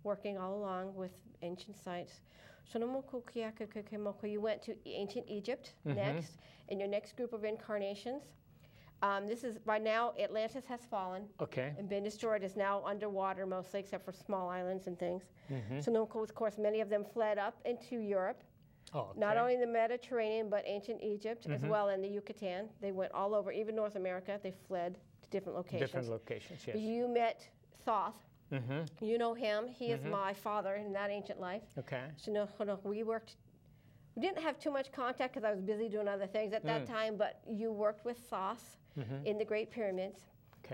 working all along with ancient sites. You went to ancient Egypt next, in your next group of incarnations. This is, by now, Atlantis has fallen and been destroyed. It's now underwater mostly, except for small islands and things. So, of course, many of them fled up into Europe. Not only the Mediterranean, but ancient Egypt, as well in the Yucatan. They went all over, even North America. They fled to different locations. Different locations, yes. You met Thoth. You know him. He is my father in that ancient life. So we didn't have too much contact because I was busy doing other things at that time, but you worked with Thoth in the Great Pyramids,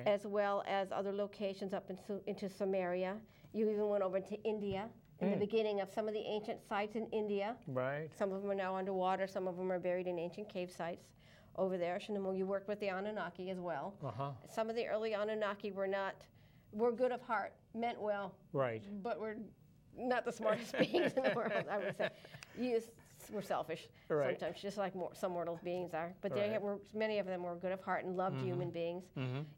as well as other locations up into Samaria. You even went over to India in the beginning of some of the ancient sites in India. Some of them are now underwater. Some of them are buried in ancient cave sites over there. You worked with the Anunnaki as well. Some of the early Anunnaki were good of heart, meant well, but were not the smartest beings in the world, I would say. You were selfish sometimes, just like some mortal beings are. But many of them were good of heart and loved human beings,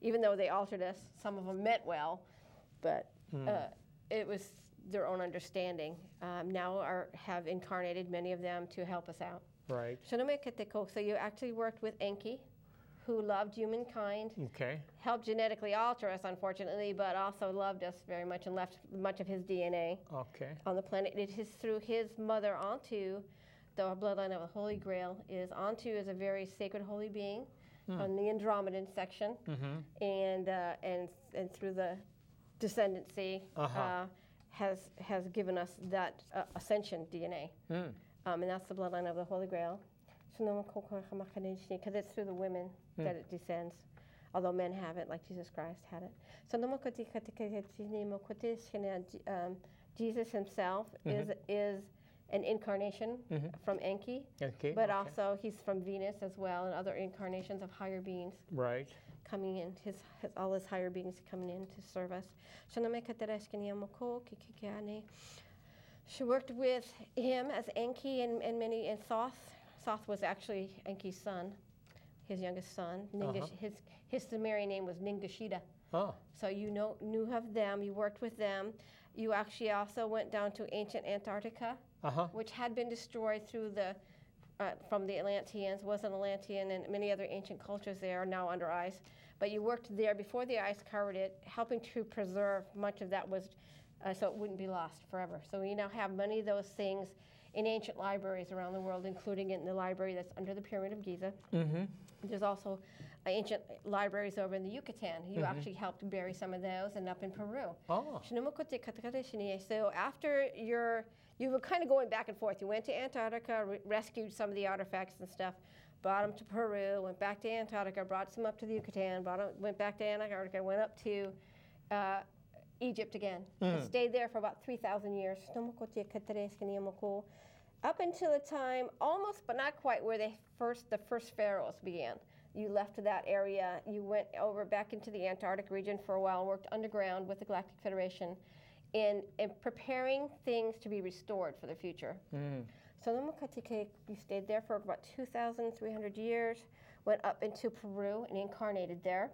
even though they altered us. Some of them meant well, but it was their own understanding. Now have incarnated, many of them, to help us out. So you actually worked with Enki, who loved humankind, helped genetically alter us, unfortunately, but also loved us very much and left much of his DNA on the planet. It is through his mother, Antu, the bloodline of the Holy Grail is Antu is a very sacred holy being on the Andromedan section, and through the descendancy has given us that ascension DNA, and that's the bloodline of the Holy Grail. Because it's through the women that it descends, although men have it, like Jesus Christ had it. So Jesus himself is an incarnation from Enki, but also he's from Venus as well, and other incarnations of higher beings coming in, all his higher beings coming in to serve us. She worked with him as Enki and Thoth. Thoth was actually Enki's son, his youngest son. His Sumerian name was Ningishida. So you knew of them, you worked with them. You actually also went down to ancient Antarctica, which had been destroyed from the Atlanteans, was an Atlantean, and many other ancient cultures there are now under ice. But you worked there before the ice covered it, helping to preserve much of that so it wouldn't be lost forever. So we now have many of those things in ancient libraries around the world, including in the library that's under the Pyramid of Giza. There's also ancient libraries over in the Yucatan. You actually helped bury some of those, and up in Peru. So after you were kind of going back and forth. You went to Antarctica, rescued some of the artifacts and stuff, brought them to Peru, went back to Antarctica, brought some up to the Yucatan, went back to Antarctica, went up to Egypt again. Stayed there for about 3,000 years. Up until the time, almost but not quite, where the first pharaohs began. You left that area. You went over back into the Antarctic region for a while, worked underground with the Galactic Federation in preparing things to be restored for the future. So you stayed there for about 2,300 years, went up into Peru and incarnated there.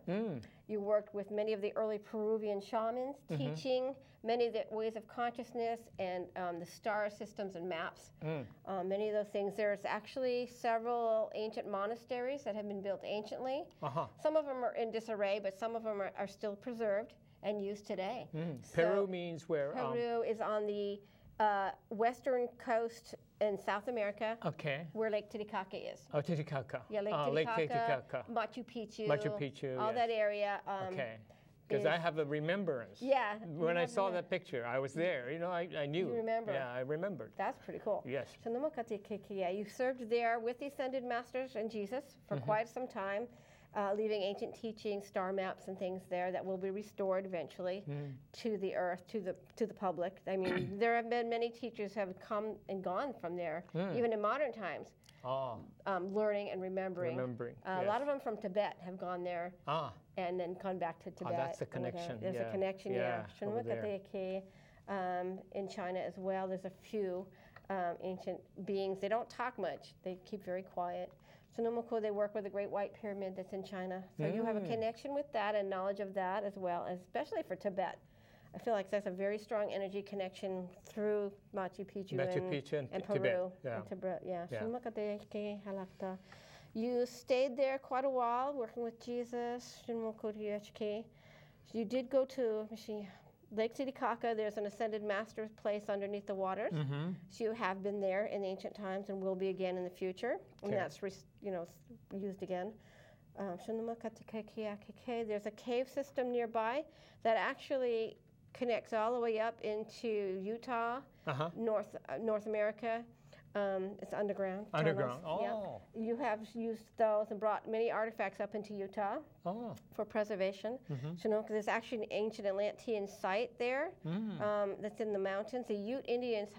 You worked with many of the early Peruvian shamans, teaching many of the ways of consciousness and the star systems and maps. Many of those things. There's actually several ancient monasteries that have been built anciently. Some of them are in disarray, but some of them are still preserved and used today. Peru means where? Peru is on the western coast in South America, where Lake Titicaca is. Titicaca. Yeah, Lake Titicaca, Machu Picchu, all that area. Because I have a remembrance. When I saw that picture, I was there. I knew. You remember? Yeah, I remembered. That's pretty cool. Yes. You served there with the Ascended Masters and Jesus for quite some time, leaving ancient teachings, star maps, and things there that will be restored eventually to the earth, to the public. I mean, there have been many teachers have come and gone from there, even in modern times, learning and remembering. A lot of them from Tibet have gone there and then gone back to Tibet. That's the connection. There's a connection, there. In China as well, there's a few ancient beings. They don't talk much. They keep very quiet. So Nomoko, they work with the Great White Pyramid that's in China. So you have a connection with that and knowledge of that as well, especially for Tibet. I feel like there's a very strong energy connection through Machu Picchu and Peru. Tibet. Yeah. And Tibet, yeah. You stayed there quite a while working with Jesus. You did go to Lake Titicaca. There's an ascended master's place underneath the waters. So you have been there in ancient times and will be again in the future. And that's used again. There's a cave system nearby that actually connects all the way up into Utah, North America. It's underground. Underground. Tunnels. Oh. Yeah. You have used those and brought many artifacts up into Utah for preservation. There's actually an ancient Atlantean site there that's in the mountains. The Ute Indians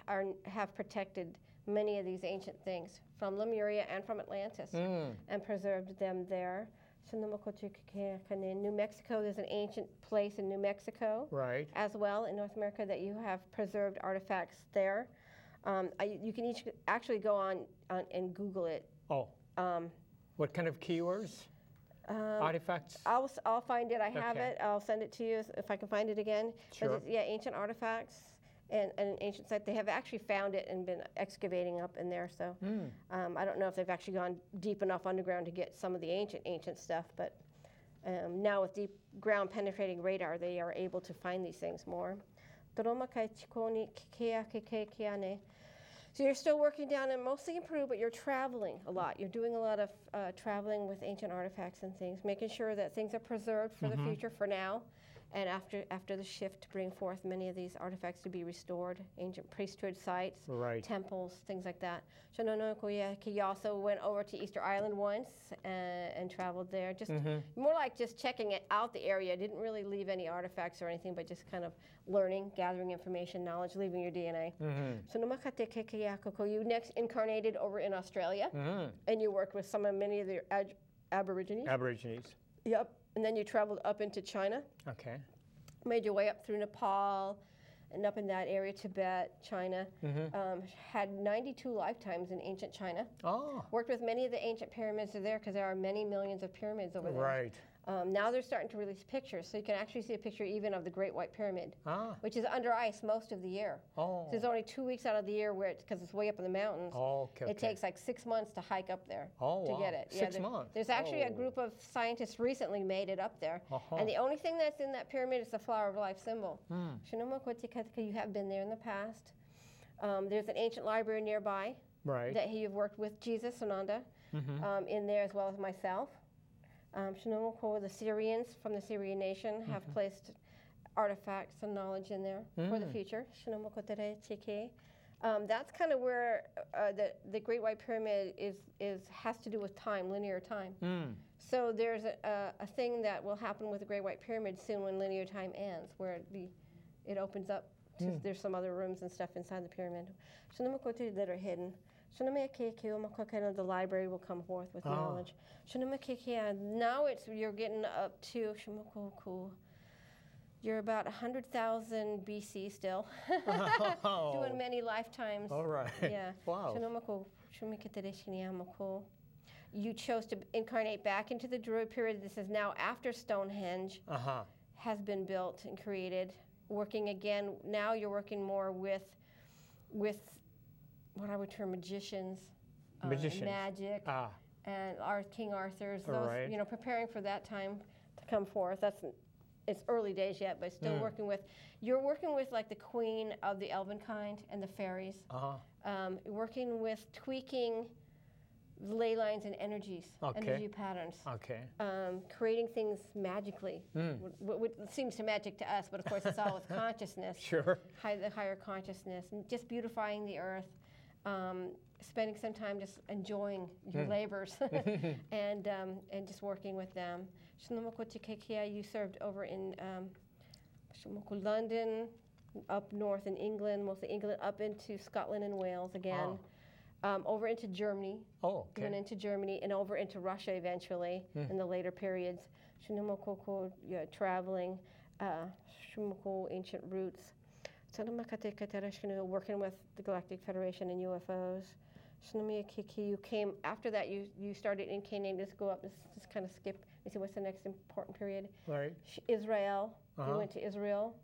have protected many of these ancient things from Lemuria and from Atlantis and preserved them there. New Mexico, there's an ancient place in New Mexico as well in North America that you have preserved artifacts there. You can actually go on and Google it. Oh. What kind of keywords? Artifacts? I'll find it. I have it. I'll send it to you if I can find it again. Sure. But ancient artifacts and an ancient site. They have actually found it and been excavating up in there. So I don't know if they've actually gone deep enough underground to get some of the ancient stuff. But now with deep ground penetrating radar, they are able to find these things more. So you're still working down mostly in Peru, but you're traveling a lot. You're doing a lot of traveling with ancient artifacts and things, making sure that things are preserved for the future, for now, and after the shift to bring forth many of these artifacts to be restored, ancient priesthood sites, temples, things like that. You also went over to Easter Island once and traveled there, just more like just checking out the area. Didn't really leave any artifacts or anything, but just kind of learning, gathering information, knowledge, leaving your DNA. You next incarnated over in Australia, and you worked with many of the Aborigines. Yep. And then you traveled up into China. Okay. Made your way up through Nepal and up in that area, Tibet, China. Had 92 lifetimes in ancient China. Oh. Worked with many of the ancient pyramids there because there are many millions of pyramids over there. Right. Now they're starting to release pictures, so you can actually see a picture even of the Great White Pyramid, which is under ice most of the year. So there's only 2 weeks out of the year because it's way up in the mountains. It takes like 6 months to hike up there to get it. 6 months. There's actually a group of scientists recently made it up there, and the only thing that's in that pyramid is the flower of life symbol. You have been there in the past. There's an ancient library nearby that you've worked with Jesus Ananda in there as well as myself. The Syrians from the Syrian nation have placed artifacts and knowledge in there for the future. That's kind of where the Great White Pyramid has to do with time, linear time. So there's a thing that will happen with the Great White Pyramid soon when linear time ends, where it opens up. There's some other rooms and stuff inside the pyramid that are hidden. The library will come forth with knowledge. Now you're getting up to you're about 100,000 BC still, doing many lifetimes. All right. Yeah. Wow. You chose to incarnate back into the Druid period. This is now after Stonehenge has been built and created. Working again. Now you're working more with what I would term magicians. Magic, and King Arthur's. Those, preparing for that time to come forth. It's early days yet, but still you're working with like the queen of the elven kind and the fairies. Working with tweaking ley lines and energies, energy patterns. Creating things magically. What seems to magic to us, but of course it's all with consciousness. Sure. The higher consciousness, and just beautifying the earth. Spending some time just enjoying your labors and just working with them. You served over in London, up north in England, mostly England, up into Scotland and Wales again, over into Germany. Went into Germany and over into Russia eventually in the later periods. Traveling, ancient roots. Working with the Galactic Federation and UFOs. You came after that. You started incarnating. Let's go up. Let's kind of skip and see what's the next important period. Right. Israel. You went to Israel.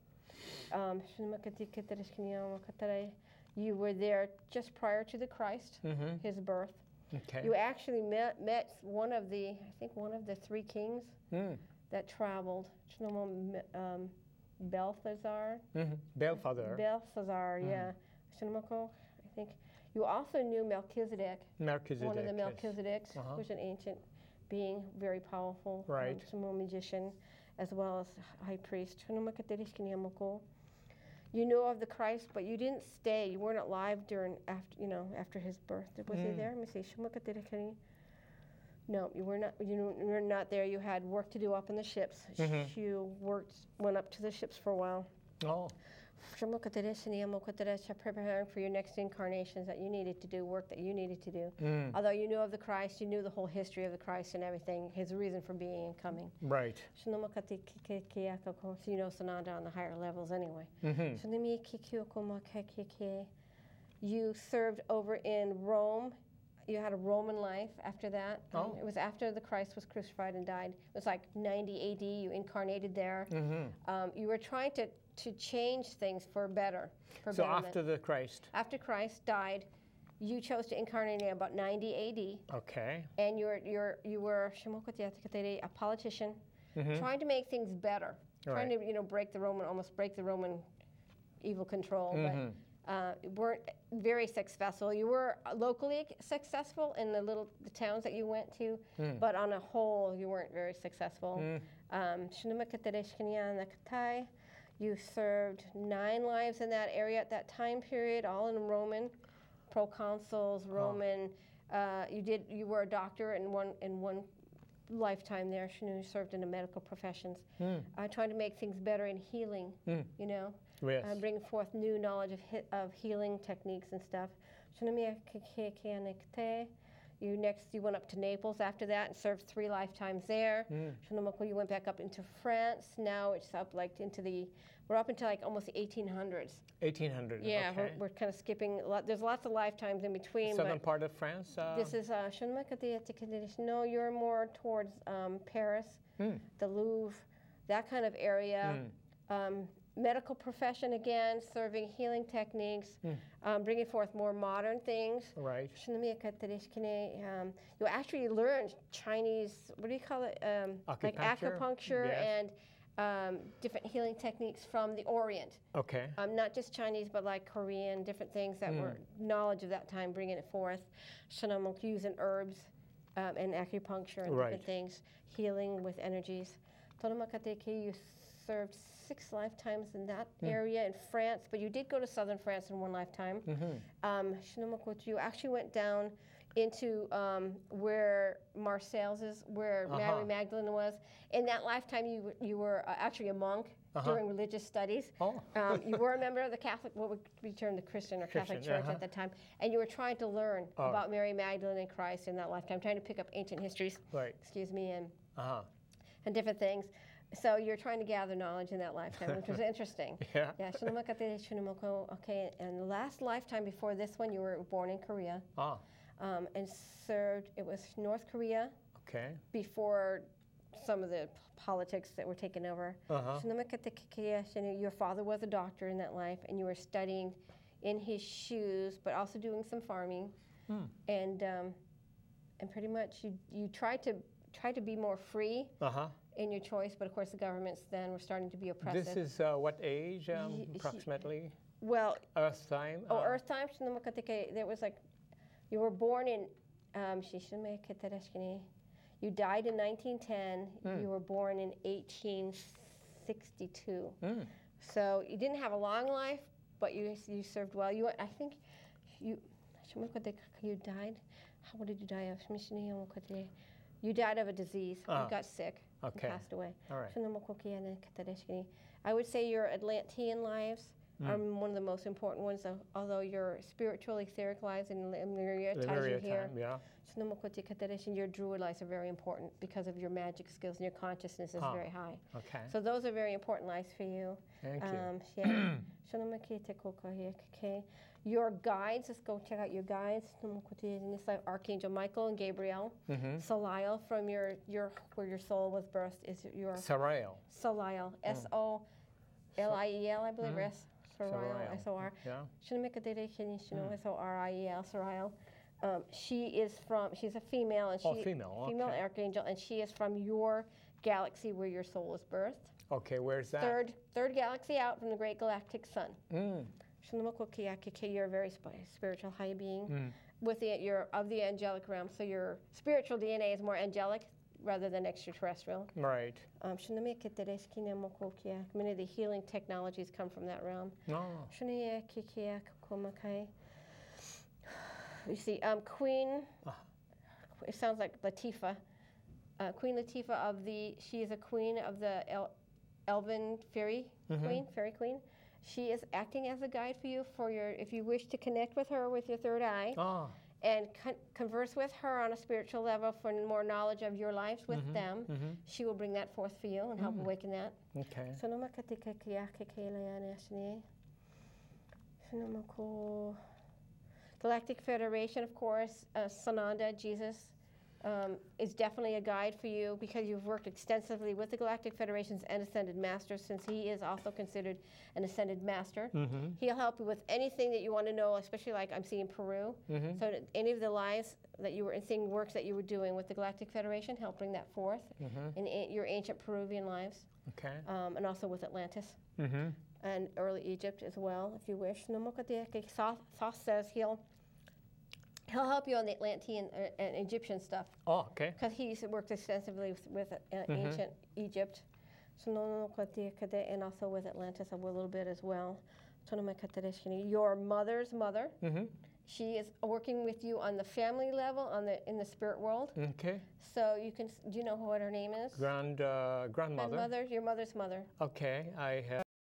You were there just prior to the Christ, his birth. Okay. You actually met one of the, I think one of the three kings that traveled. Balthazar. Balthazar, yeah. I think. You also knew Melchizedek. One of the Melchizedeks, who's an ancient being, very powerful, magician, as well as high priest. You knew of the Christ, but you didn't stay. You weren't alive after his birth. Was he there? Let me see. No, you were not. You were not there. You had work to do up in the ships. You went up to the ships for a while. Oh. Preparing for your next incarnations that you needed to do, work that you needed to do. Although you knew of the Christ, you knew the whole history of the Christ and everything, his reason for being and coming. Right. So you know Sananda on the higher levels anyway. You served over in Rome. You had a Roman life after that. It was after the Christ was crucified and died. It was like 90 AD. You incarnated there. You were trying to change things for better. So after the Christ? After Christ died, you chose to incarnate in about 90 AD. Okay. And you were a politician, trying to make things better, trying to almost break the Roman evil control, but weren't very successful. You were locally successful in the towns that you went to, but on a whole, you weren't very successful. You served 9 lives in that area at that time period, all in Roman, proconsuls, Roman. You were a doctor in one lifetime there. You served in the medical professions, trying to make things better in healing. Bring forth new knowledge of healing techniques and stuff. You went up to Naples after that and served 3 lifetimes there. You went back up into France. Now it's up we're up into almost the 1800s. 1800s. Yeah, okay. we're kind of skipping. There's lots of lifetimes in between. Southern part of France? This is no, you're more towards Paris, the Louvre, that kind of area. Medical profession again, serving healing techniques, bringing forth more modern things. Right. You actually learned Chinese, what do you call it? Like acupuncture, yes. And different healing techniques from the Orient. Okay. Not just Chinese, but like Korean, different things that were knowledge of that time, bringing it forth. Using herbs and acupuncture and different things, healing with energies. You served 6 lifetimes in that area in France, but you did go to southern France in one lifetime. You actually went down into where Marseilles is, where Mary Magdalene was. In that lifetime, you were actually a monk doing religious studies. You were a member of the Catholic, what would be termed the Christian or Catholic Church at the time, and you were trying to learn about Mary Magdalene and Christ in that lifetime, trying to pick up ancient histories. Right. Excuse me, and different things. So you're trying to gather knowledge in that lifetime, which was interesting. Yeah. Okay, and the last lifetime before this one, you were born in Korea. And served, it was North Korea. Okay. Before some of the politics that were taken over. Your father was a doctor in that life, and you were studying in his shoes, but also doing some farming. And pretty much you tried to be more free. In your choice, but of course the governments then were starting to be oppressive. This is what age, approximately? Well, Earth time? Earth time. There was you were born in, you died in 1910, you were born in 1862. So you didn't have a long life, but you served well. You died, what did you die of? You died of a disease. You got sick. Okay. And passed away. All right. I would say your Atlantean lives are one of the most important ones, although your spiritual etheric lives in Lemuria ties you here. Your druid lives are very important because of your magic skills and your consciousness is very high. Okay. So those are very important lives for you. Thank you. Your guides, let's go check out your guides. In this life, Archangel Michael and Gabriel. Saliel, from where your soul was birthed, is your Sariel. Saliel. L-I-E-L, I believe, Soriel, S-O-R. Yeah. S-O-R-I-E-L, Soriel. She's a female, and female archangel, and she is from your galaxy where your soul is birthed. Okay, where's that? Third galaxy out from the great galactic sun. You're a very spiritual high being. You're of the angelic realm, so your spiritual DNA is more angelic rather than extraterrestrial. Right. Many of the healing technologies come from that realm. You see, Queen, it sounds like Latifah. Queen Latifah she is a queen of the Elven fairy queen. She is acting as a guide for you if you wish to connect with her with your third eye and converse with her on a spiritual level for more knowledge of your lives with them. She will bring that forth for you and help awaken that. Okay. Galactic Federation, of course, Sananda, Jesus, is definitely a guide for you because you've worked extensively with the Galactic Federations and Ascended Masters, since he is also considered an Ascended Master. He'll help you with anything that you want to know, especially like I'm seeing Peru. So any of the lives that you were seeing, works that you were doing with the Galactic Federation, help bring that forth in your ancient Peruvian lives. Okay. And also with Atlantis. And early Egypt as well, if you wish. Thoth says he'll help you on the Atlantean and Egyptian stuff. Oh, okay. Because he's worked extensively with ancient Egypt. And also with Atlantis a little bit as well. Your mother's mother. She is working with you on the family level, in the spirit world. Okay. So do you know what her name is? Grandmother. Your mother's mother. Okay, I have.